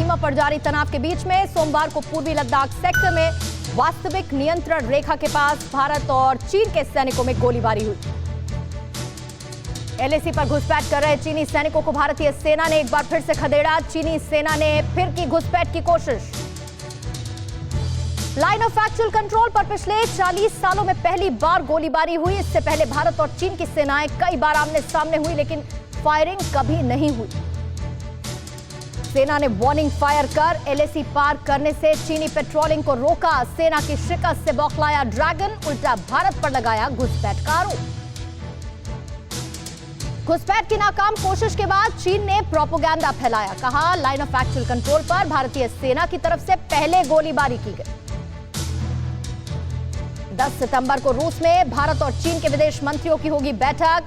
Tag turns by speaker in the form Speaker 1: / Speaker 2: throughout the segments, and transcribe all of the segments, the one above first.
Speaker 1: सीमा पर जारी तनाव के बीच में सोमवार को पूर्वी लद्दाख सेक्टर में वास्तविक नियंत्रण रेखा के पास भारत और चीन के सैनिकों में गोलीबारी हुई। एलएसी पर घुसपैठ कर रहे चीनी सैनिकों को भारतीय सेना ने एक बार फिर से खदेड़ा। चीनी सेना ने फिर की घुसपैठ की कोशिश। लाइन ऑफ एक्चुअल कंट्रोल पर पिछले 40 सालों में पहली बार गोलीबारी हुई। इससे पहले भारत और चीन की सेनाएं कई बार आमने सामने हुई, लेकिन फायरिंग कभी नहीं हुई। सेना ने वार्निंग फायर कर एलएसी पार करने से चीनी पेट्रोलिंग को रोका। सेना की शिकस्त से बौखलाया ड्रैगन, उल्टा भारत पर लगाया घुसपैठ का आरोप। घुसपैठ की नाकाम कोशिश के बाद चीन ने प्रोपेगेंडा फैलाया। कहा, लाइन ऑफ एक्चुअल कंट्रोल पर भारतीय सेना की तरफ से पहले गोलीबारी की गई। 10 सितंबर को रूस में भारत और चीन के विदेश मंत्रियों की होगी बैठक।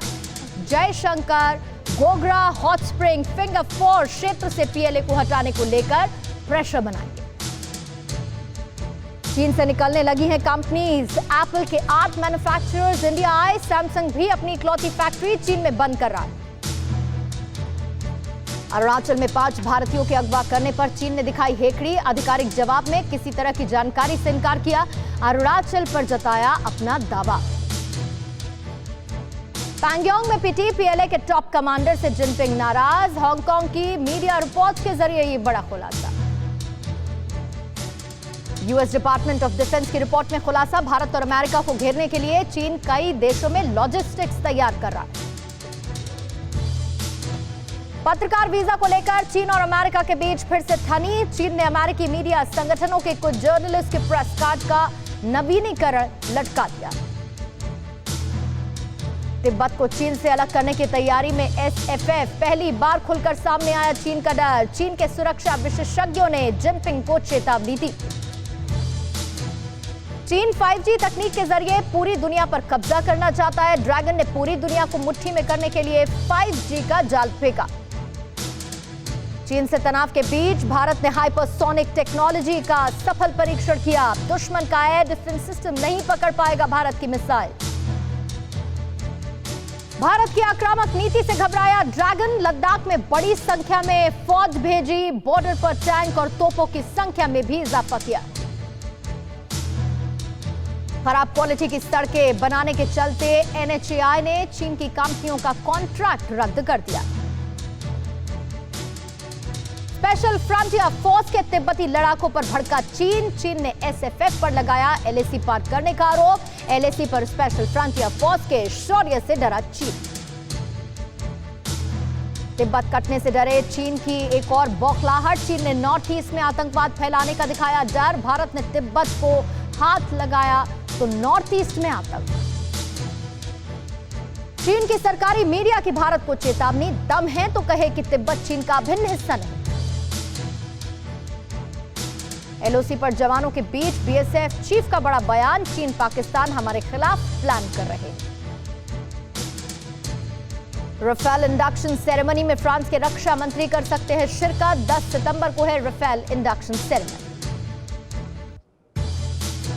Speaker 1: Jaishankar Gogra hot spring finger 4 क्षेत्र से पीएलए को हटाने को लेकर प्रेशर बनाएंगे। चीन से निकलने लगी हैं कंपनीज। एप्पल के 8 मैन्युफैक्चरर्स इंडिया आए। सैमसंग भी अपनी इकलौती फैक्ट्री चीन में बंद कर रहा है। अरुणाचल में 5 भारतीयों के अगवा करने पर चीन ने दिखाई हेकड़ी। आधिकारिक जवाब में किसी तरह की जानकारी से इनकार किया। अरुणाचल पर जताया अपना दावा। पैंगोंग में पिटी पीएलए के टॉप कमांडर से जिनपिंग नाराज। हांगकांग की मीडिया रिपोर्ट्स के जरिए ये बड़ा खुलासा। यूएस डिपार्टमेंट ऑफ डिफेंस की रिपोर्ट में खुलासा, भारत और अमेरिका को घेरने के लिए चीन कई देशों में लॉजिस्टिक्स तैयार कर रहा है। पत्रकार वीजा को लेकर चीन और अमेरिका के बीच फिर से ठनी। चीन ने अमेरिकी मीडिया संगठनों के कुछ जर्नलिस्ट के प्रेस कार्ड का नवीनीकरण लटका दिया। तिब्बत को चीन से अलग करने की तैयारी में एसएफएफ, पहली बार खुलकर सामने आया चीन का डर। चीन के सुरक्षा विशेषज्ञों ने जिनपिंग को चेतावनी दी। चीन 5G तकनीक के जरिए पूरी दुनिया पर कब्जा करना चाहता है। ड्रैगन ने पूरी दुनिया को मुट्ठी में करने के लिए 5G का जाल फेंका। चीन से तनाव के बीच भारत ने हाइपरसोनिक टेक्नोलॉजी का सफल परीक्षण किया। दुश्मन का एयर डिफेंस सिस्टम नहीं पकड़ पाएगा भारत की मिसाइल। भारत की आक्रामक नीति से घबराया ड्रैगन, लद्दाख में बड़ी संख्या में फौज भेजी। बॉर्डर पर टैंक और तोपों की संख्या में भी इजाफा किया। खराब क्वालिटी की सड़कें बनाने के चलते एनएचएआई ने चीन की कंपनियों का कॉन्ट्रैक्ट रद्द कर दिया। स्पेशल फ्रंटियर फोर्स के तिब्बती लड़ाकों पर भड़का चीन। चीन ने एसएफएफ पर लगाया एलएसी पार करने का आरोप। एलएसी पर स्पेशल फ्रंटियर फोर्स के शौर्य से डरा चीन। तिब्बत कटने से डरे चीन की एक और बौखलाहट। चीन ने नॉर्थ ईस्ट में आतंकवाद फैलाने का दिखाया डर। भारत ने तिब्बत को हाथ लगाया तो नॉर्थ ईस्ट में आतंक। चीन की सरकारी मीडिया की भारत को चेतावनी, दम है तो कहे कि तिब्बत चीन का अभिन्न हिस्सा नहीं। एलओसी पर जवानों के बीच बीएसएफ चीफ का बड़ा बयान, चीन पाकिस्तान हमारे खिलाफ प्लान कर रहे हैं। राफेल इंडक्शन सेरेमनी में फ्रांस के रक्षा मंत्री कर सकते हैं शिरकत। 10 सितंबर को है राफेल इंडक्शन सेरेमनी।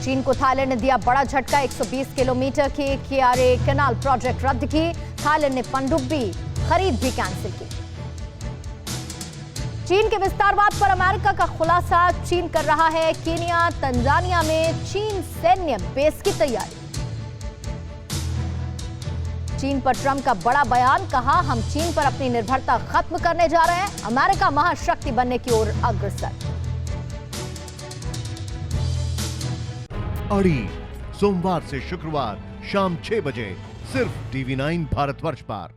Speaker 1: चीन को थाईलैंड ने दिया बड़ा झटका। 120 किलोमीटर की कियारे कैनाल प्रोजेक्ट रद्द की। थाईलैंड ने पनडुब्बी खरीद भी कैंसिल की। चीन के विस्तारवाद पर अमेरिका का खुलासा। चीन कर रहा है केनिया तंजानिया में चीन सैन्य बेस की तैयारी। चीन पर ट्रंप का बड़ा बयान, कहा हम चीन पर अपनी निर्भरता खत्म करने जा रहे हैं। अमेरिका महाशक्ति बनने की ओर अग्रसर।
Speaker 2: अड़ी सोमवार से शुक्रवार शाम 6 बजे सिर्फ टीवी 9 भारतवर्ष पर।